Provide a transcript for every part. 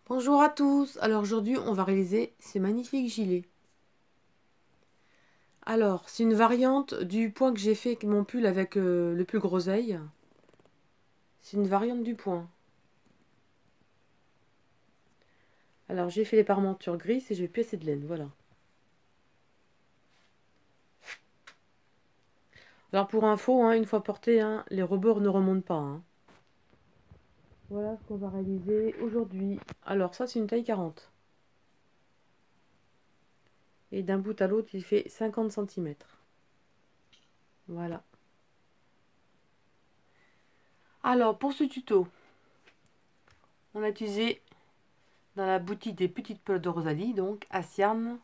Bonjour à tous, alors aujourd'hui on va réaliser ces magnifiques gilets. Alors c'est une variante du point que j'ai fait avec mon pull avec le pull groseille. C'est une variante du point. Alors j'ai fait les parmentures grises et j'ai plus assez de laine, voilà. Alors pour info, une fois porté, les rebords ne remontent pas. Voilà ce qu'on va réaliser aujourd'hui. Alors ça c'est une taille 40. Et d'un bout à l'autre il fait 50 cm. Voilà. Alors pour ce tuto, on a utilisé dans la boutique des petites pelotes de Rosalie, donc à Siarn.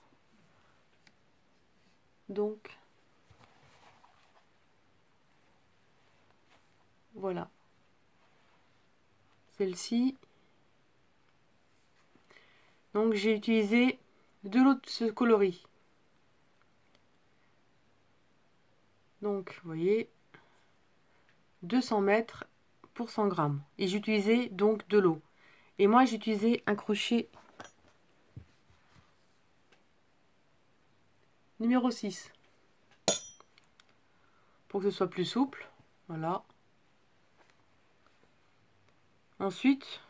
Donc voilà. Celle-ci. Donc j'ai utilisé de l'eau de ce coloris. Donc vous voyez, 200 mètres pour 100 grammes. Et j'ai utilisé donc de l'eau. Et moi j'ai utilisé un crochet numéro 6. Pour que ce soit plus souple. Voilà. Ensuite,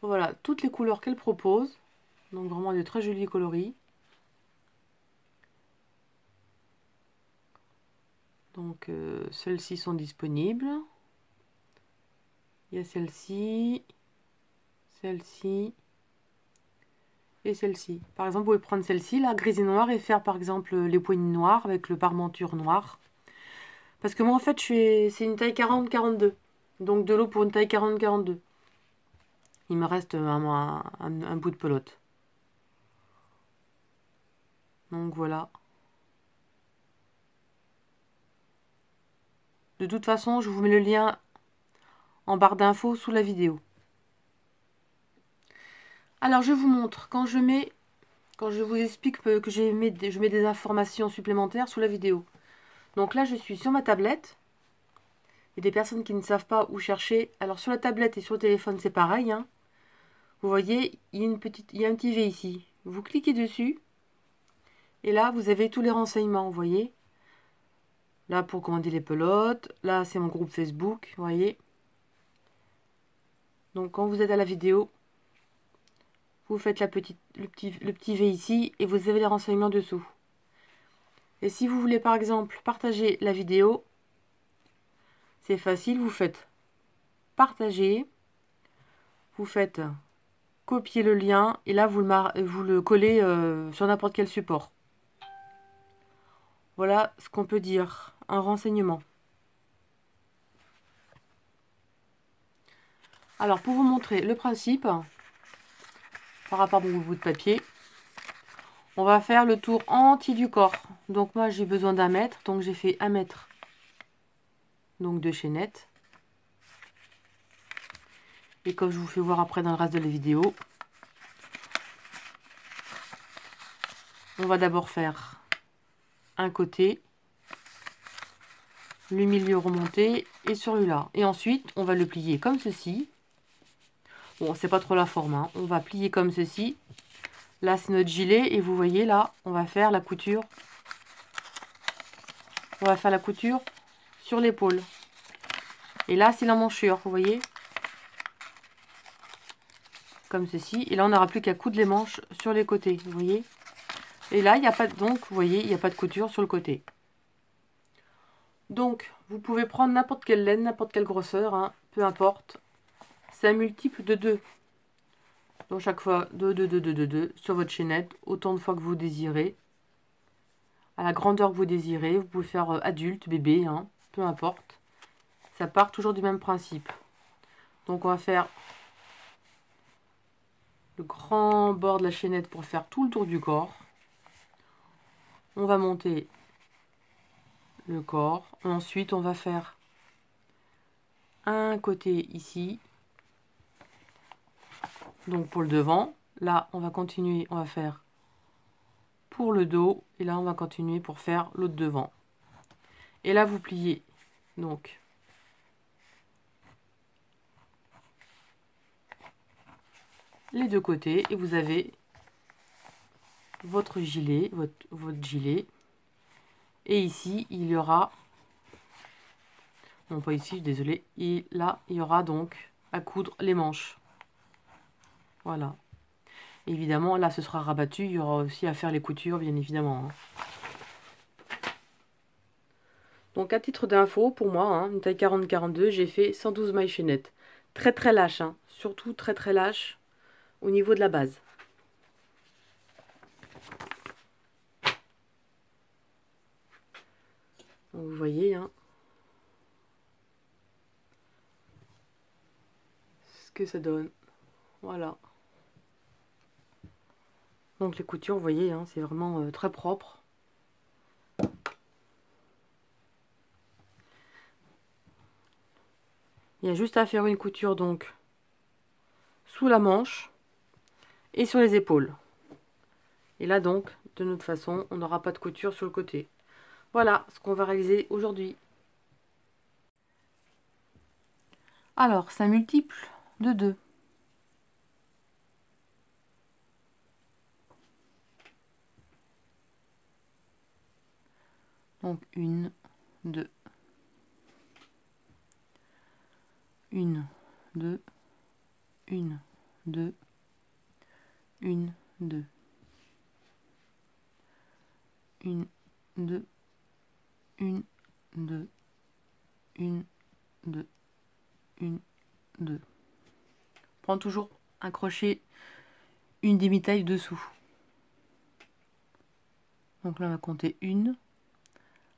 voilà, toutes les couleurs qu'elle propose. Donc vraiment de très jolis coloris. Donc celles-ci sont disponibles. Il y a celle-ci, celle-ci et celle-ci. Par exemple, vous pouvez prendre celle-ci, la grise et noire, et faire par exemple les poignées noires avec le parmenture noir. Parce que moi en fait, c'est une taille 40-42. Donc de l'eau pour une taille 40-42. Il me reste un bout de pelote. Donc voilà. De toute façon, je vous mets le lien en barre d'infos sous la vidéo. Alors je vous montre, quand je vous explique que je mets des informations supplémentaires sous la vidéo. Donc là, je suis sur ma tablette. Il y a des personnes qui ne savent pas où chercher. Alors sur la tablette et sur le téléphone, c'est pareil. Vous voyez, il y a un petit V ici. Vous cliquez dessus. Et là, vous avez tous les renseignements, vous voyez. Là, pour commander les pelotes. Là, c'est mon groupe Facebook, vous voyez. Donc, quand vous êtes à la vidéo, vous faites le petit V ici et vous avez les renseignements dessous. Et si vous voulez, par exemple, partager la vidéo, c'est facile. Vous faites partager. Vous faites copier le lien et là, vous le collez sur n'importe quel support. Voilà ce qu'on peut dire, un renseignement. Alors, pour vous montrer le principe, par rapport à mon bout de papier, on va faire le tour entier du corps. Donc moi, j'ai besoin d'1 mètre, donc j'ai fait 1 mètre donc de chaînette. Et comme je vous fais voir après dans le reste de la vidéo, on va d'abord faire un côté, le milieu remonté et celui-là. Et ensuite, on va le plier comme ceci. Bon, c'est pas trop la forme, on va plier comme ceci. Là, c'est notre gilet et vous voyez là, on va faire la couture. On va faire la couture sur l'épaule. Et là, c'est l'emmanchure, vous voyez. Comme ceci. Et là, on n'aura plus qu'à coudre les manches sur les côtés, vous voyez. Et là, il n'y a pas de, donc, vous voyez, il n'y a pas de couture sur le côté. Donc, vous pouvez prendre n'importe quelle laine, n'importe quelle grosseur, peu importe. C'est un multiple de 2. Donc, chaque fois, 2, 2, 2, 2, 2, 2, sur votre chaînette, autant de fois que vous désirez. À la grandeur que vous désirez. Vous pouvez faire adulte, bébé, peu importe. Ça part toujours du même principe. Donc, on va faire le grand bord de la chaînette pour faire tout le tour du corps. On va monter le corps. Ensuite, on va faire un côté ici. Donc pour le devant. Là, on va continuer, on va faire pour le dos. Et là, on va continuer pour faire l'autre devant. Et là, vous pliez. Donc, les deux côtés et vous avez votre gilet, votre gilet. Et ici, il y aura, non pas ici, désolé, et là, il y aura donc à coudre les manches. Voilà. Évidemment, là, ce sera rabattu. Il y aura aussi à faire les coutures, bien évidemment. Donc, à titre d'info, pour moi, une taille 40-42, j'ai fait 112 mailles chaînettes. Très, très lâche. Surtout très, très lâche au niveau de la base. Donc, vous voyez, ce que ça donne. Voilà. Donc, les coutures, vous voyez, c'est vraiment très propre. Il y a juste à faire une couture donc sous la manche et sur les épaules. Et là donc, de notre façon, on n'aura pas de couture sur le côté. Voilà ce qu'on va réaliser aujourd'hui. Alors, c'est un multiple de 2. Donc, 1, 2. 1, 2. 1, 2. 1, 2. 1, 2. 1, 2. 1, 2. 1, 2. Prends toujours un crochet, une demi-taille dessous. Donc là, on va compter 1.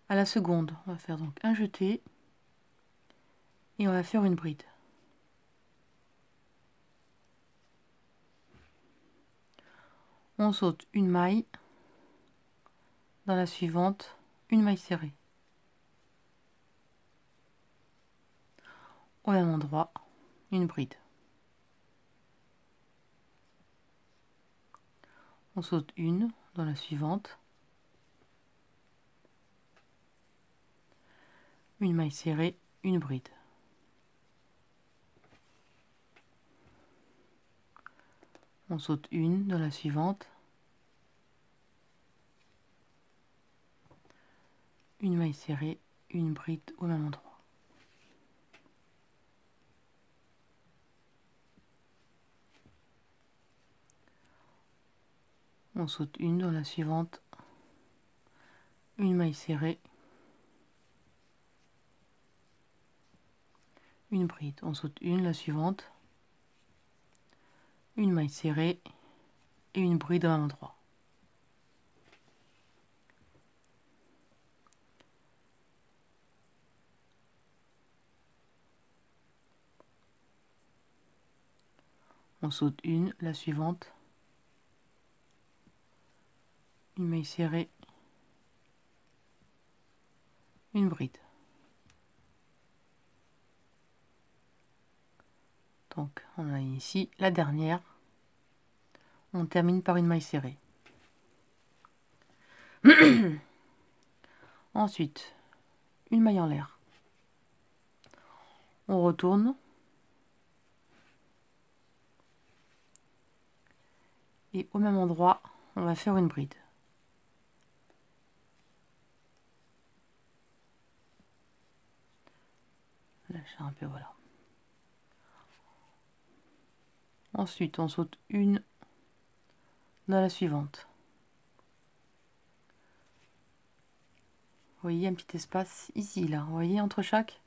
À la seconde, on va faire donc un jeté et on va faire une bride. On saute une maille, dans la suivante, une maille serrée. Au même endroit, une bride. On saute une dans la suivante, une maille serrée, une bride. On saute une dans la suivante, une maille serrée, une bride au même endroit. On saute une dans la suivante, une maille serrée, une bride. On saute une la suivante, une maille serrée et une bride au même endroit. On saute une la suivante, une maille serrée, une bride. Donc on a ici la dernière. On termine par une maille serrée. Ensuite, une maille en l'air. On retourne. Et au même endroit, on va faire une bride. Lâcher un peu, voilà. Ensuite, on saute une dans la suivante. Vous voyez un petit espace ici, là. Vous voyez entre chaque.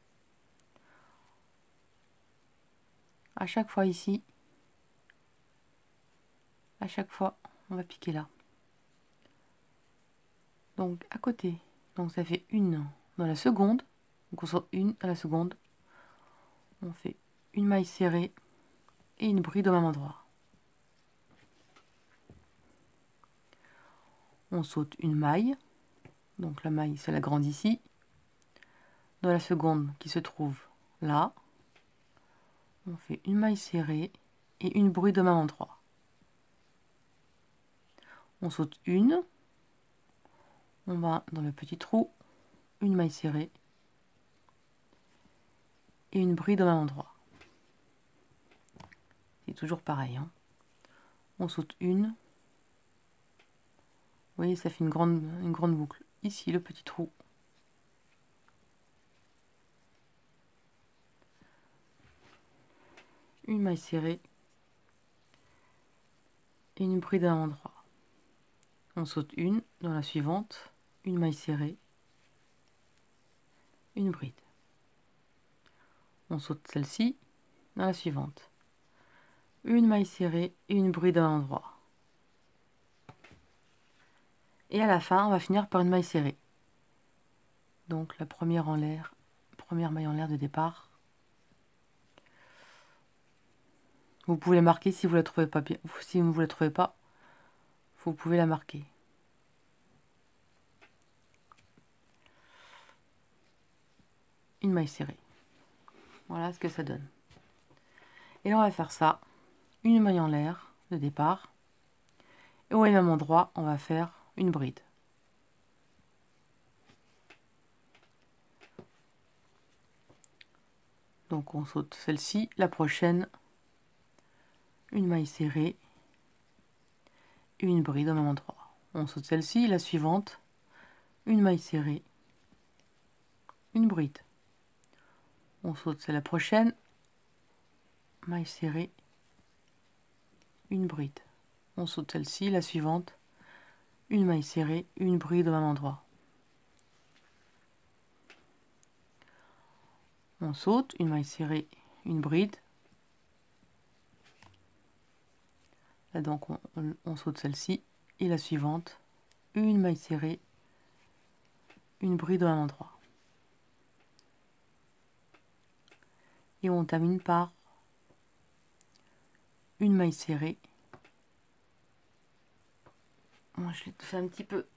À chaque fois ici. À chaque fois, on va piquer là. Donc à côté. Donc ça fait une dans la seconde. Donc on saute une à la seconde. On fait une maille serrée et une bride au même endroit. On saute une maille. Donc la maille, c'est la grande ici. Dans la seconde qui se trouve là, on fait une maille serrée et une bride au même endroit. On saute une, on va dans le petit trou, une maille serrée et une bride au même endroit. C'est toujours pareil. on saute une. Vous voyez, ça fait une grande boucle. Ici, le petit trou. Une maille serrée. Et une bride à un endroit. On saute une dans la suivante. Une maille serrée. Une bride. On saute celle-ci dans la suivante. Une maille serrée et une bride à un endroit. Et à la fin, on va finir par une maille serrée. Donc la première en l'air, première maille en l'air de départ. Vous pouvez la marquer si vous la trouvez pas bien. Si vous ne la trouvez pas, vous pouvez la marquer. Une maille serrée. Voilà ce que ça donne. Et là, on va faire ça. Une maille en l'air de départ. Et au même endroit, on va faire une bride. Donc on saute celle-ci, la prochaine, une maille serrée et une bride au même endroit. On saute celle-ci, la suivante, une maille serrée, une bride. On saute celle la prochaine, maille serrée, une bride. On saute celle-ci, la suivante, une maille serrée, une bride au même endroit. On saute, une maille serrée, une bride. Là donc on saute celle-ci et la suivante, une maille serrée, une bride au même endroit. Et on termine par une maille serrée. Moi je l'ai fait un petit peu.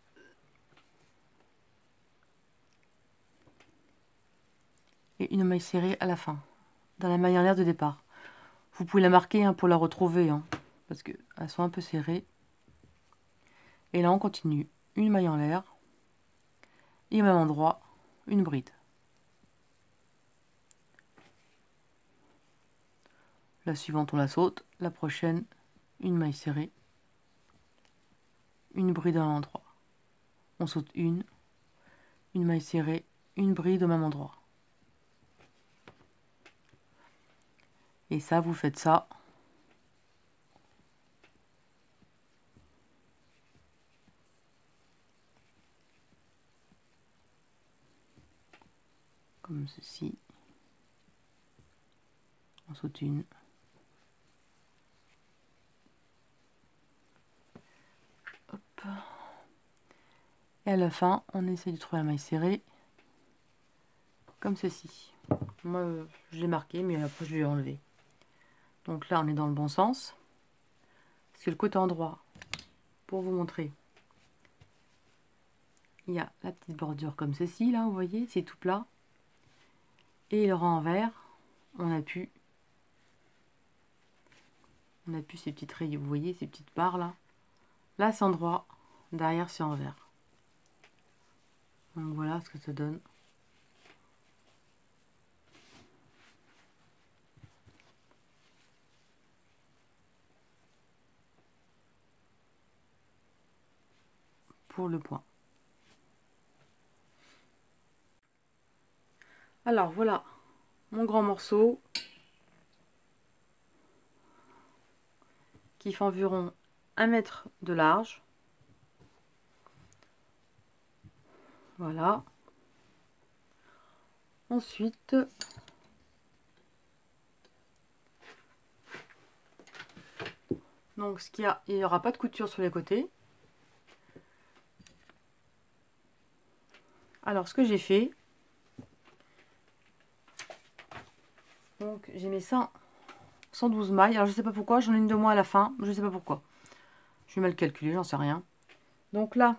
Et une maille serrée à la fin, dans la maille en l'air de départ. Vous pouvez la marquer hein, pour la retrouver, hein, parce qu'elles sont un peu serrées. Et là on continue, une maille en l'air, et au même endroit, une bride. La suivante on la saute, la prochaine, une maille serrée, une bride à un endroit. On saute une maille serrée, une bride au même endroit. Et ça, vous faites ça. Comme ceci. On saute une. Hop. Et à la fin, on essaie de trouver la maille serrée. Comme ceci. Moi, je l'ai marqué, mais après je l'ai enlevé. Donc là, on est dans le bon sens. Parce que le côté endroit, pour vous montrer, il y a la petite bordure comme ceci, là, vous voyez, c'est tout plat. Et le rang envers, on appuie ces petites rayures, vous voyez, ces petites barres là. Là, c'est en droit, derrière, c'est envers. Donc voilà ce que ça donne. Pour le point. Alors voilà mon grand morceau qui fait environ 1 mètre de large. Voilà. Ensuite, donc il n'y aura pas de couture sur les côtés. Alors ce que j'ai fait, donc j'ai mis 112 mailles. Alors je sais pas pourquoi, j'en ai une de moins à la fin, je sais pas pourquoi. Je vais mal calculer, j'en sais rien. Donc là,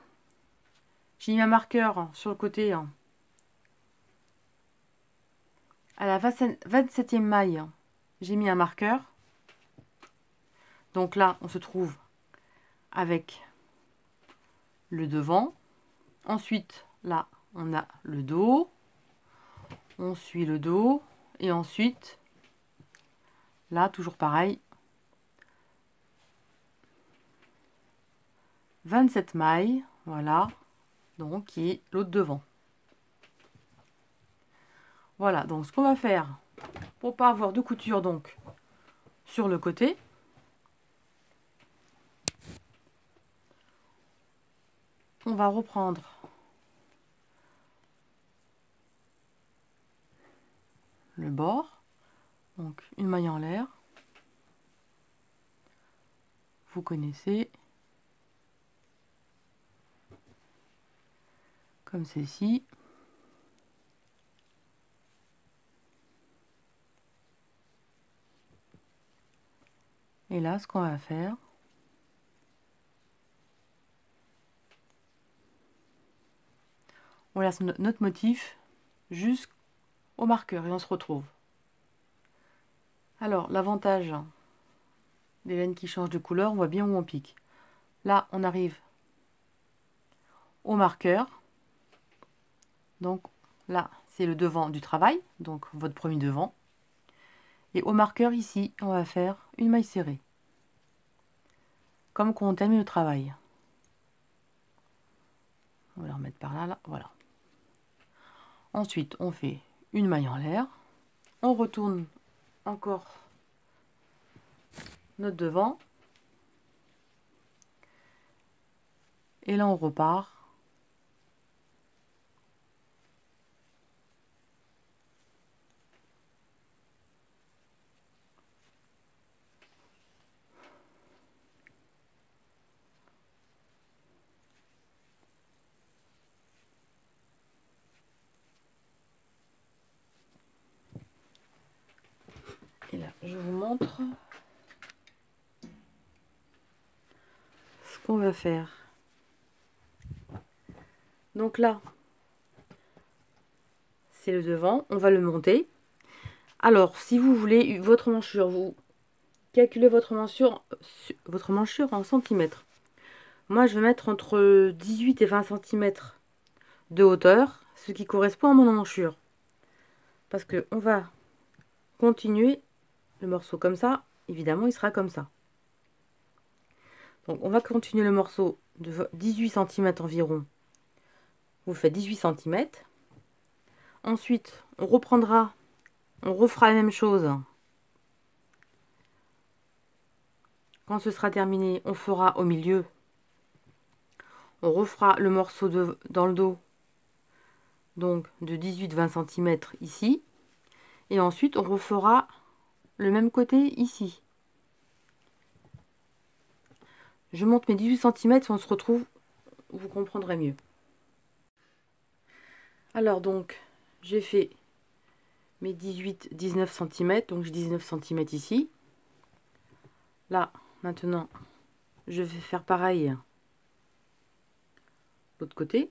j'ai mis un marqueur sur le côté à la 27e maille. J'ai mis un marqueur. Donc là, on se trouve avec le devant. Ensuite, là, on a le dos. On suit le dos. Et ensuite, là, toujours pareil. 27 mailles, voilà, donc qui est l'autre devant. Voilà, donc ce qu'on va faire pour pas avoir de couture donc sur le côté, on va reprendre le bord, donc une maille en l'air, vous connaissez, comme ceci. Et là, ce qu'on va faire, on laisse notre motif jusqu'au marqueur et on se retrouve. Alors, l'avantage des laines qui changent de couleur, on voit bien où on pique. Là, on arrive au marqueur. Donc là, c'est le devant du travail, donc votre premier devant. Et au marqueur ici, on va faire une maille serrée. Comme quand on termine le travail. On va la remettre par là, là, voilà. Ensuite, on fait une maille en l'air. On retourne encore notre devant. Et là, on repart. Et là, je vous montre ce qu'on va faire. Donc là, c'est le devant, on va le monter. Alors, si vous voulez votre manchure, vous calculez votre manchure en centimètres. Moi, je vais mettre entre 18 et 20 cm de hauteur, ce qui correspond à mon emmanchure. Parce que on va continuer le morceau comme ça, évidemment, il sera comme ça. Donc, on va continuer le morceau de 18 cm environ. Vous faites 18 cm. Ensuite, on reprendra, on refera la même chose. Quand ce sera terminé, on fera au milieu. On refera le morceau dans le dos, donc de 18-20 cm ici. Et ensuite, on refera le même côté ici. Je monte mes 18 cm, si on se retrouve, vous comprendrez mieux. Alors donc, j'ai fait mes 18-19 cm, donc j'ai 19 cm ici. Là, maintenant, je vais faire pareil l'autre côté.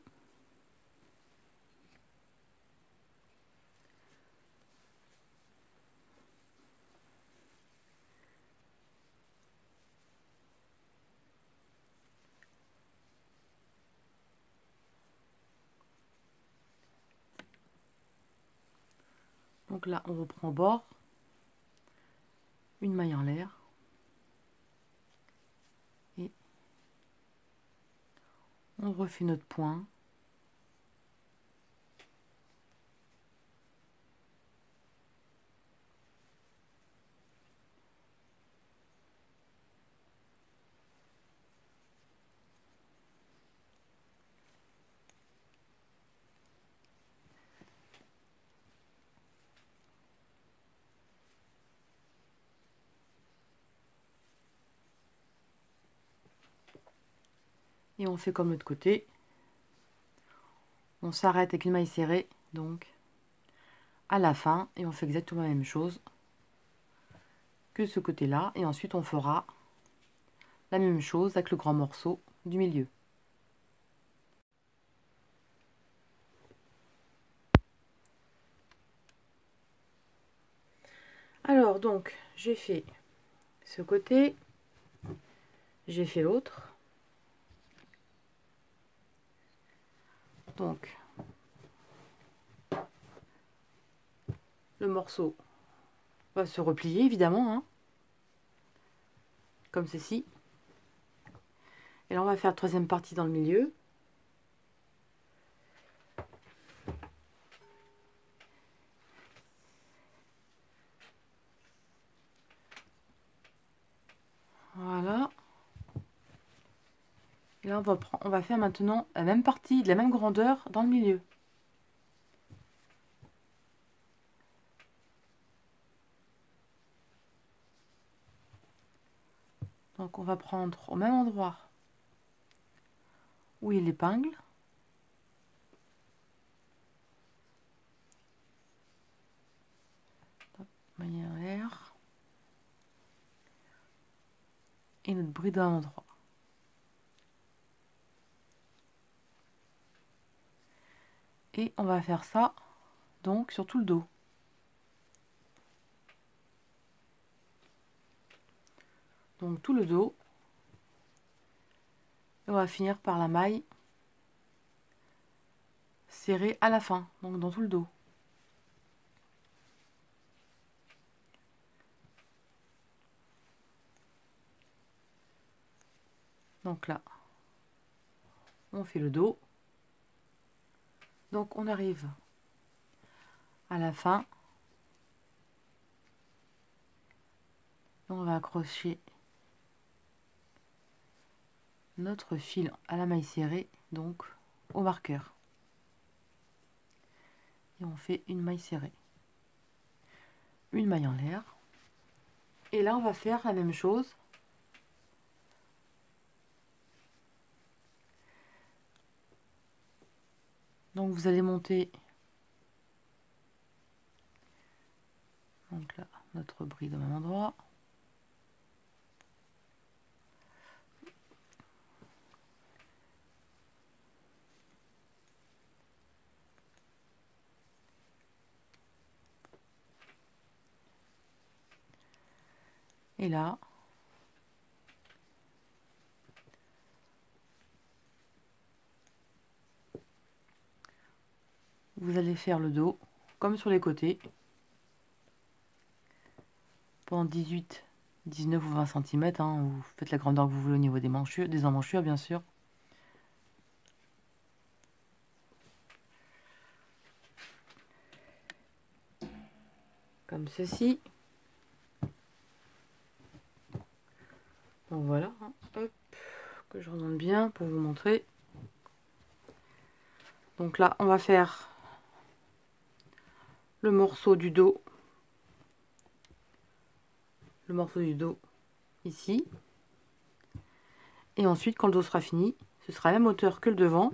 Donc là, on reprend au bord, une maille en l'air, et on refait notre point. Et on fait comme l'autre côté. On s'arrête avec une maille serrée, donc à la fin, et on fait exactement la même chose que ce côté-là. Et ensuite, on fera la même chose avec le grand morceau du milieu. Alors, donc, j'ai fait ce côté, j'ai fait l'autre. Donc, le morceau va se replier, évidemment, hein, comme ceci. Et là, on va faire la troisième partie dans le milieu. Voilà. Et là, on va faire maintenant la même partie, de la même grandeur dans le milieu. Donc, on va prendre au même endroit où il l'épingle. Maille en l'air. Et notre bride à un endroit. Et on va faire ça donc sur tout le dos. Donc tout le dos. Et on va finir par la maille serrée à la fin, donc dans tout le dos. Donc là, on fait le dos. Donc on arrive à la fin. On va accrocher notre fil à la maille serrée, donc au marqueur. Et on fait une maille serrée. Une maille en l'air. Et là, on va faire la même chose. Donc vous allez monter donc là notre bride au même endroit. Et là, vous allez faire le dos comme sur les côtés pendant 18, 19 ou 20 cm. Hein, vous faites la grandeur que vous voulez au niveau des emmanchures bien sûr. Comme ceci. Donc voilà, hein, hop, que je remonte bien pour vous montrer. Donc là, on va faire le morceau du dos. Le morceau du dos ici. Et ensuite, quand le dos sera fini, ce sera la même hauteur que le devant.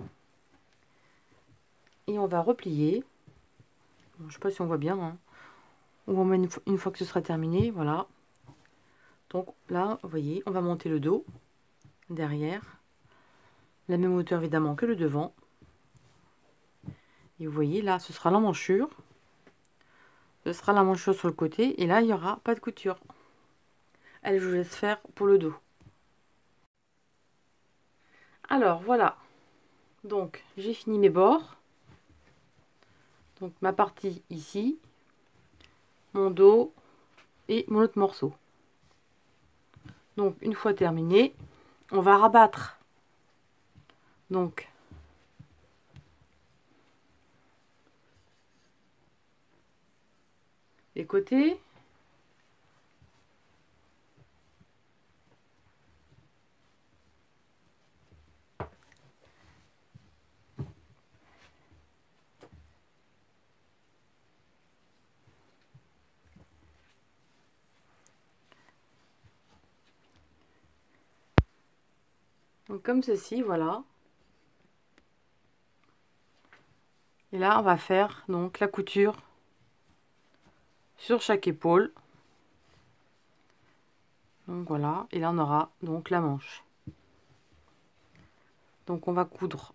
Et on va replier. Bon, je ne sais pas si on voit bien. Hein. On va mettre une fois que ce sera terminé. Voilà. Donc là, vous voyez, on va monter le dos derrière. La même hauteur évidemment que le devant. Et vous voyez, là, ce sera l'emmanchure. Ce sera la manchure sur le côté. Et là, il n'y aura pas de couture. Allez, je vous laisse faire pour le dos. Alors, voilà. Donc, j'ai fini mes bords. Donc, ma partie ici. Mon dos et mon autre morceau. Donc, une fois terminé, on va rabattre. Donc, les côtés. Donc comme ceci, voilà. Et là, on va faire donc la couture sur chaque épaule. Donc voilà, et là on aura donc la manche. Donc on va coudre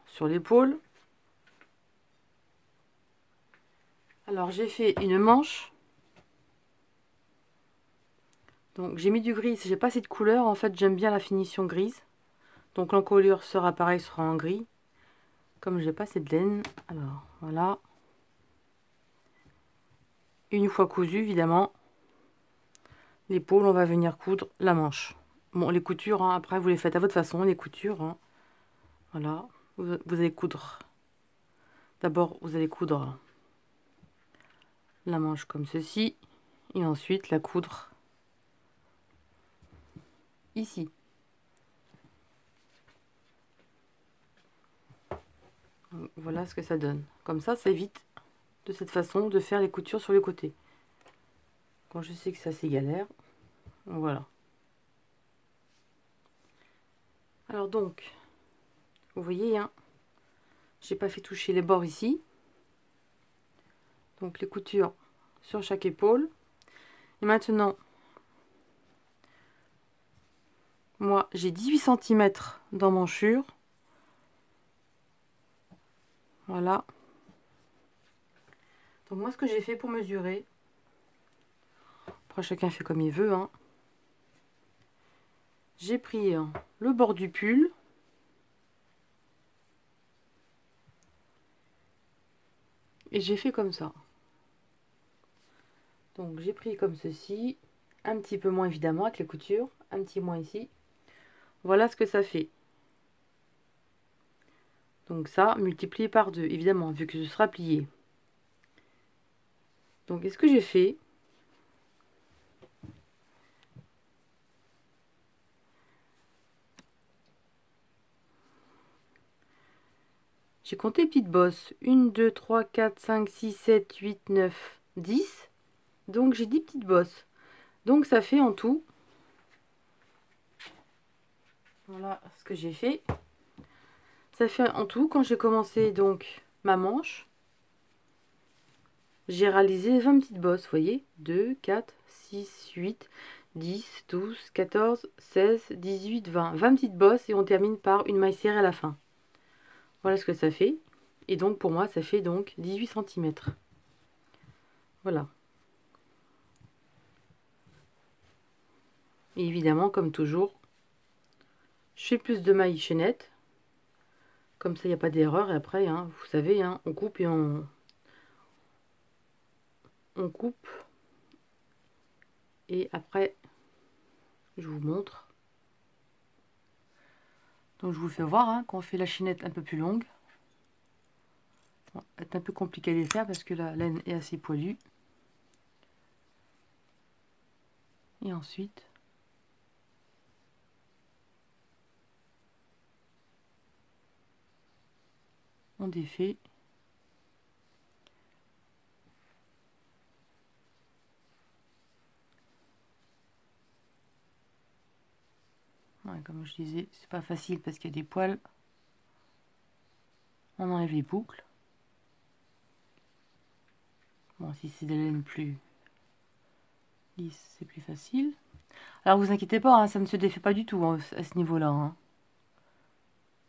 sur l'épaule. Alors j'ai fait une manche. Donc j'ai mis du gris, j'ai pas cette couleur, en fait j'aime bien la finition grise. Donc l'encolure sera pareil, sera en gris. Comme j'ai pas cette laine, alors voilà. Une fois cousu, évidemment, l'épaule, on va venir coudre la manche. Bon, les coutures, hein, après, vous les faites à votre façon, les coutures. Hein. Voilà, vous allez coudre. D'abord, vous allez coudre la manche comme ceci. Et ensuite, la coudre ici. Donc, voilà ce que ça donne. Comme ça évite de cette façon de faire les coutures sur les côtés. Quand je sais que c'est assez galère, voilà. Alors donc, vous voyez, hein, j'ai pas fait toucher les bords ici. Donc les coutures sur chaque épaule. Et maintenant, moi j'ai 18 cm d'emmanchure. Voilà. Donc moi ce que j'ai fait pour mesurer, après chacun fait comme il veut, hein. J'ai pris le bord du pull. Et j'ai fait comme ça. Donc j'ai pris comme ceci, un petit peu moins évidemment avec les coutures, un petit moins ici. Voilà ce que ça fait. Donc ça, multiplié par 2, évidemment, vu que ce sera plié. Donc qu'est-ce que j'ai fait? J'ai compté les petites bosses. 1, 2, 3, 4, 5, 6, 7, 8, 9, 10. Donc j'ai 10 petites bosses. Donc ça fait en tout... Voilà ce que j'ai fait. Ça fait en tout, quand j'ai commencé donc ma manche, j'ai réalisé 20 petites bosses, vous voyez, 2, 4, 6, 8, 10, 12, 14, 16, 18, 20. 20 petites bosses et on termine par une maille serrée à la fin. Voilà ce que ça fait. Et donc pour moi, ça fait donc 18 cm. Voilà. Et évidemment, comme toujours, je fais plus de mailles chaînettes. Comme ça, il n'y a pas d'erreur. Et après, hein, vous savez, hein, on coupe et on coupe. Et après, je vous montre. Donc je vous fais voir hein, quand on fait la chaînette un peu plus longue. Bon, c'est un peu compliqué à les faire parce que la laine est assez poilue. Et ensuite, on défait. Ouais, comme je disais, c'est pas facile parce qu'il y a des poils. On enlève les boucles. Bon, si c'est des laines plus lisses, c'est plus facile. Alors vous inquiétez pas, hein, ça ne se défait pas du tout hein, à ce niveau-là. Hein.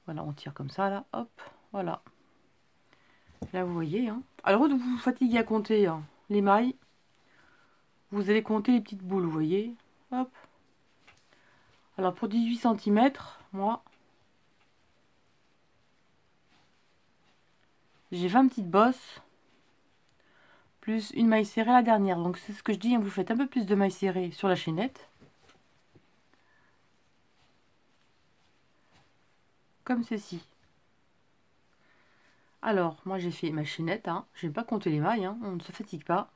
Voilà, on tire comme ça, là, hop, voilà. Là, vous voyez. Hein. Alors, vous vous fatiguez à compter hein, les mailles. Vous allez compter les petites boules, vous voyez. Hop. Alors, pour 18 cm, moi, j'ai 20 petites bosses, plus une maille serrée la dernière. Donc, c'est ce que je dis, hein, vous faites un peu plus de mailles serrées sur la chaînette. Comme ceci. Alors, moi, j'ai fait ma chaînette. Hein. Je ne vais pas compter les mailles, hein, on ne se fatigue pas.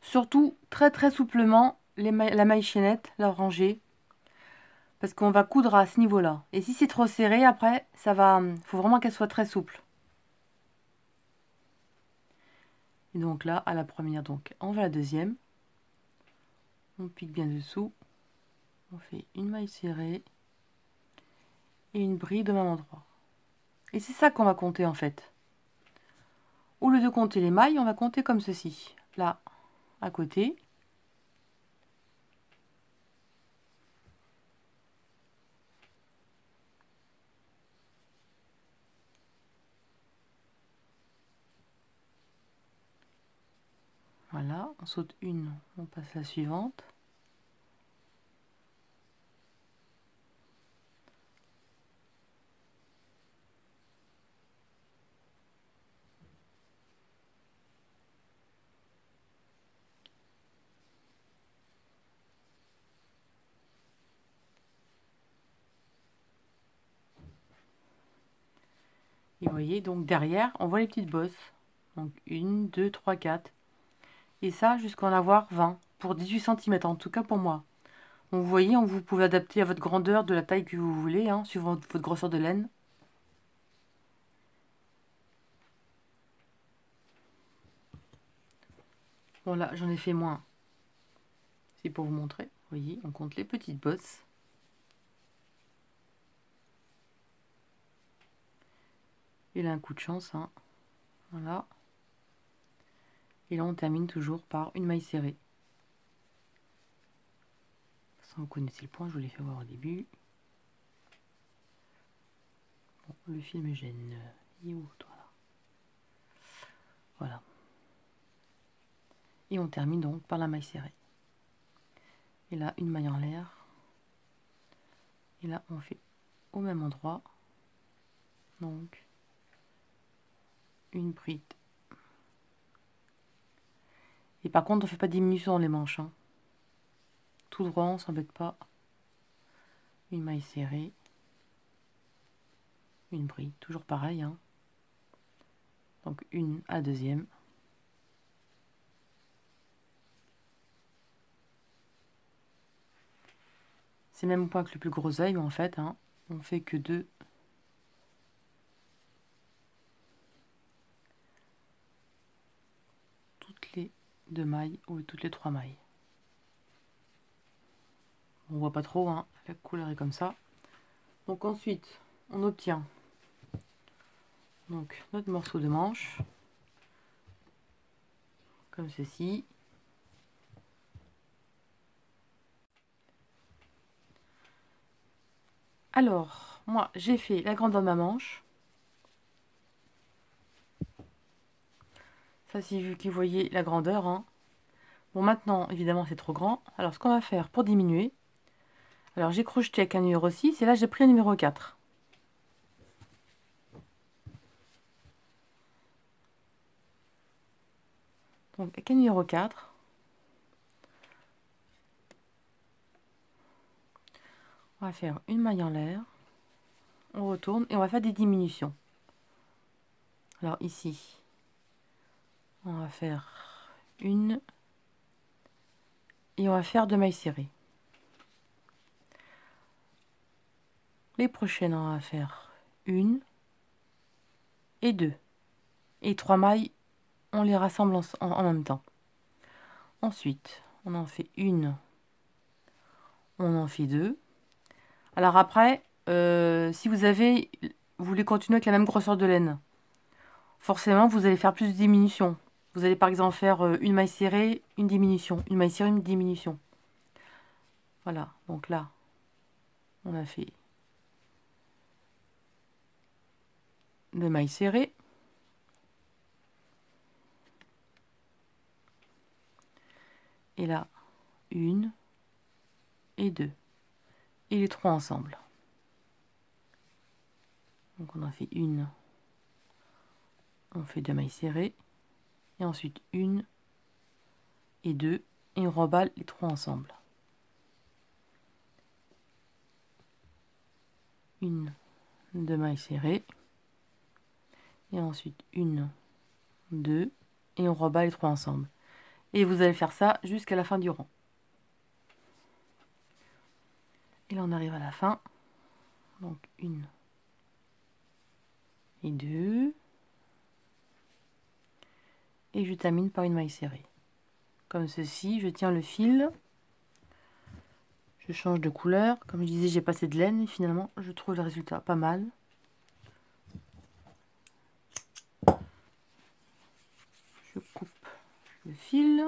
Surtout, très très souplement, la maille chaînette, la rangée. Parce qu'on va coudre à ce niveau-là. Et si c'est trop serré, après, ça va... faut vraiment qu'elle soit très souple. Et donc là, à la première, donc on va à la deuxième. On pique bien dessous. On fait une maille serrée. Et une bride au même endroit. Et c'est ça qu'on va compter en fait. Au lieu de compter les mailles, on va compter comme ceci. Là, à côté. Voilà, on saute une, on passe à la suivante. Et vous voyez, donc derrière, on voit les petites bosses. Donc 1, 2, 3, 4. Et ça, jusqu'à en avoir 20, pour 18 cm, en tout cas pour moi. Donc vous voyez, vous pouvez adapter à votre grandeur, de la taille que vous voulez, hein, suivant votre grosseur de laine. Bon là, j'en ai fait moins. C'est pour vous montrer. Vous voyez, on compte les petites bosses. Et là, un coup de chance, hein. Voilà. Et là, on termine toujours par une maille serrée. Ça, vous connaissez le point, je vous l'ai fait voir au début. Bon, le fil me gêne. Il est où, toi, là? Voilà. Et on termine donc par la maille serrée. Et là, une maille en l'air. Et là, on fait au même endroit. Donc, une bride. Et par contre, on ne fait pas de diminution dans les manches, hein. Tout droit, on s'embête pas. Une maille serrée. Une bride, toujours pareil, hein. Donc, une à deuxième. C'est le même point que le plus gros œil, mais en fait, hein, on fait que deux. Toutes les deux mailles ou toutes les trois mailles. On voit pas trop, hein, la couleur est comme ça. Donc ensuite, on obtient donc notre morceau de manche, comme ceci. Alors, moi, j'ai fait la grandeur de ma manche. Ça, c'est vu que vous voyez la grandeur, hein. Bon, maintenant, évidemment, c'est trop grand. Alors, ce qu'on va faire pour diminuer, alors j'ai crocheté avec un numéro 6 et là, j'ai pris un numéro 4. Donc, avec un numéro 4, on va faire une maille en l'air, on retourne et on va faire des diminutions. Alors, ici, on va faire une et on va faire deux mailles serrées. Les prochaines, on va faire une et deux. Et trois mailles, on les rassemble en même temps. Ensuite, on en fait une, on en fait deux. Alors après, si vous voulez continuer avec la même grosseur de laine, forcément, vous allez faire plus de diminutions. Vous allez par exemple faire une maille serrée, une diminution, une maille serrée, une diminution. Voilà, donc là, on a fait deux mailles serrées. Et là, une et deux. Et les trois ensemble. Donc on en fait une, on fait deux mailles serrées. Et ensuite une et deux. Et on remballe les trois ensemble. Une, deux mailles serrées. Et ensuite une, deux. Et on remballe les trois ensemble. Et vous allez faire ça jusqu'à la fin du rang. Et là on arrive à la fin. Donc une et deux. Et je termine par une maille serrée. Comme ceci, je tiens le fil. Je change de couleur. Comme je disais, j'ai passé de laine et finalement je trouve le résultat pas mal. Je coupe le fil.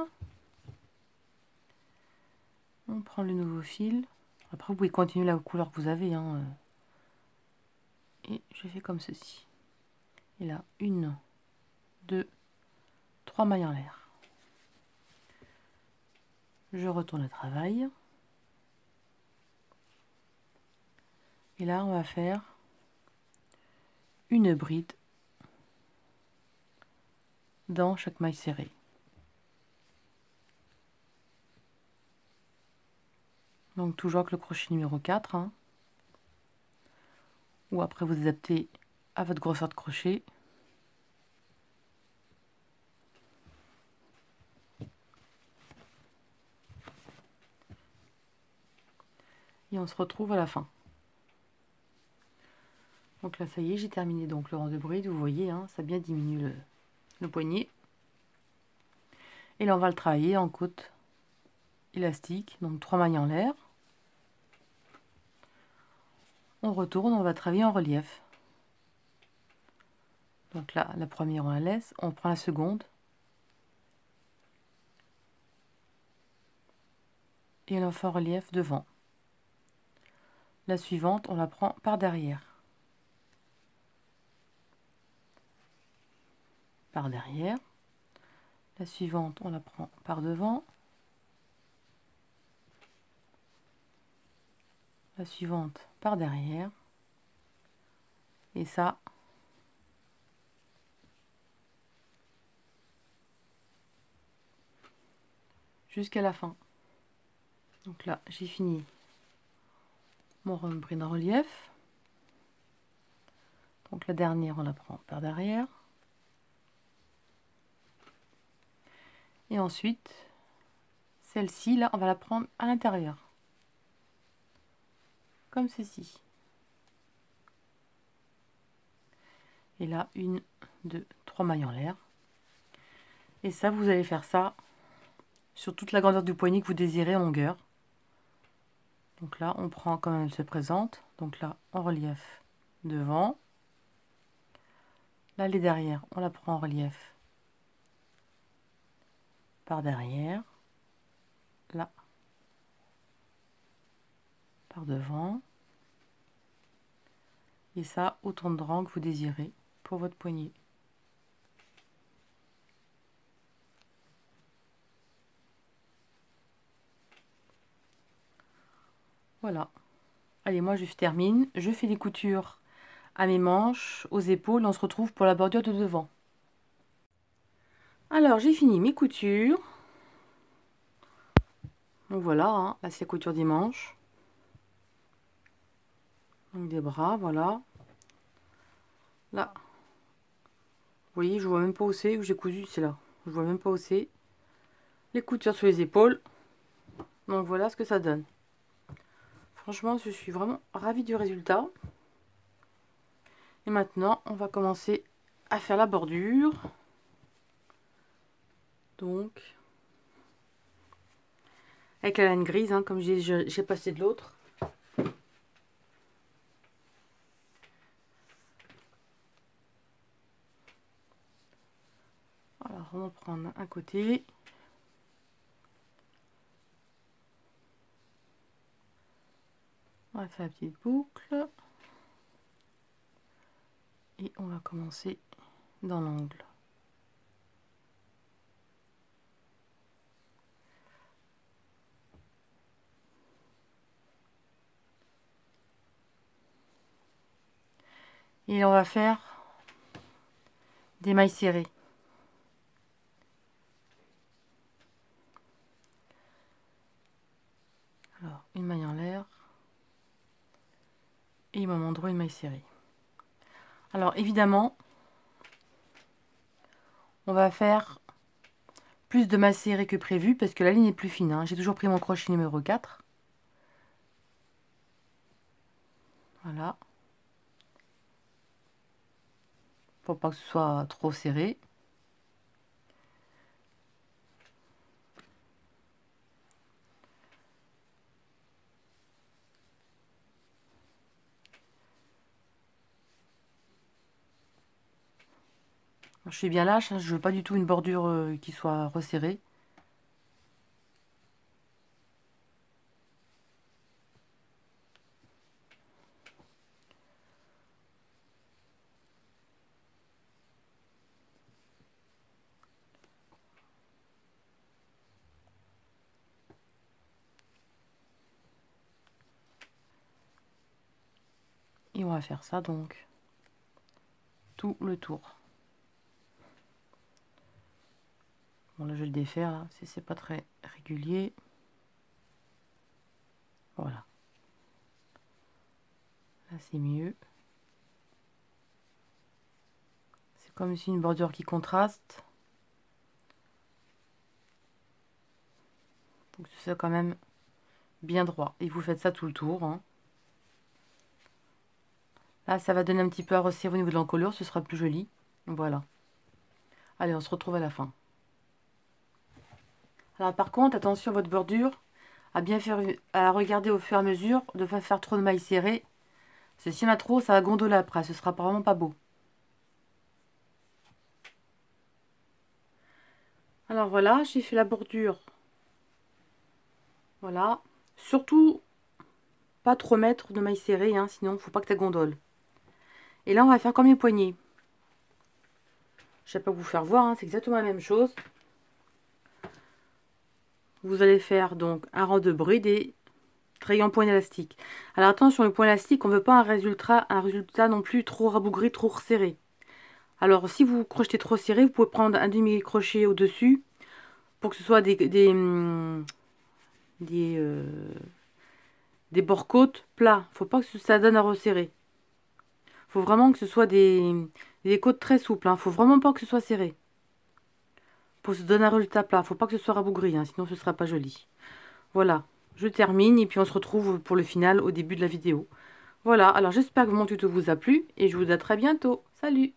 On prend le nouveau fil. Après, vous pouvez continuer la couleur que vous avez, hein. Et je fais comme ceci. Et là, une, deux, trois mailles en l'air. Je retourne le travail. Et là, on va faire une bride dans chaque maille serrée. Donc toujours avec le crochet numéro 4, hein. Ou après vous adaptez à votre grosseur de crochet. Et on se retrouve à la fin. Donc là, ça y est, j'ai terminé donc le rang de bride. Vous voyez, hein, ça a bien diminué le poignet. Et là, on va le travailler en côte élastique, donc 3 mailles en l'air. On retourne, on va travailler en relief. Donc là, la première, on la laisse. On prend la seconde. Et on fait en relief devant. La suivante, on la prend par derrière. Par derrière. La suivante, on la prend par devant. La suivante par derrière. Et ça, jusqu'à la fin. Donc là, j'ai fini mon bride en relief. Donc la dernière, on la prend par derrière. Et ensuite, celle-ci, là, on va la prendre à l'intérieur. Comme ceci. Et là, 1, 2, 3 mailles en l'air. Et ça, vous allez faire ça sur toute la grandeur du poignet que vous désirez en longueur. Donc là, on prend comme elle se présente. Donc là, en relief devant. Là, les derrière, on la prend en relief par derrière. Là, par devant. Et ça, autant de rangs que vous désirez pour votre poignet. Voilà. Allez, moi, je termine. Je fais les coutures à mes manches, aux épaules. On se retrouve pour la bordure de devant. Alors, j'ai fini mes coutures. Donc voilà, hein, là, c'est la couture des manches. Donc des bras, voilà. Là, vous voyez, je vois même pas où c'est, où j'ai cousu, c'est là. Je vois même pas où c'est. Les coutures sur les épaules. Donc voilà ce que ça donne. Franchement, je suis vraiment ravie du résultat. Et maintenant, on va commencer à faire la bordure. Donc, avec la laine grise, hein, comme j'ai passé de l'autre. Alors, on va prendre un côté. On va faire la petite boucle. Et on va commencer dans l'angle. Et on va faire des mailles serrées. Alors, une maille en l'air. Et il m'en endroit une maille serrée. Alors, évidemment, on va faire plus de mailles serrées que prévu parce que la ligne est plus fine. Hein. J'ai toujours pris mon crochet numéro 4. Voilà. Pour pas que ce soit trop serré. Je suis bien lâche, hein, je veux pas du tout une bordure qui soit resserrée. Et on va faire ça donc tout le tour. Bon là je vais le défaire, là, si c'est pas très régulier. Voilà. Là c'est mieux. Comme ici, une bordure qui contraste. Faut que ce soit quand même bien droit. Et vous faites ça tout le tour. Hein. Là, ça va donner un petit peu à resserrer au niveau de l'encolure. Ce sera plus joli. Voilà. Allez, on se retrouve à la fin. Alors par contre, attention à votre bordure. À bien faire, à regarder au fur et à mesure. De ne pas faire trop de mailles serrées. Parce que s'il y en a trop, ça va gondoler après. Ce sera vraiment pas beau. Alors voilà, j'ai fait la bordure. Voilà. Surtout, pas trop mettre de mailles serrées, hein, sinon il ne faut pas que ça gondole. Et là, on va faire comme les poignets. Je ne vais pas vous faire voir, hein, c'est exactement la même chose. Vous allez faire donc un rang de bride et treillis en point élastique. Alors attention, le point élastique, on ne veut pas un résultat non plus trop rabougri, trop resserré. Alors si vous crochetez trop serré, vous pouvez prendre un demi-crochet au-dessus pour que ce soit des bords-côtes plats. Faut pas que ça donne à resserrer. Faut vraiment que ce soit des côtes très souples. Faut vraiment pas que ce soit serré. Pour se donner un résultat plat. Faut pas que ce soit rabougri, sinon ce sera pas joli. Voilà, je termine et puis on se retrouve pour le final au début de la vidéo. Voilà, alors j'espère que mon tuto vous a plu et je vous dis à très bientôt. Salut!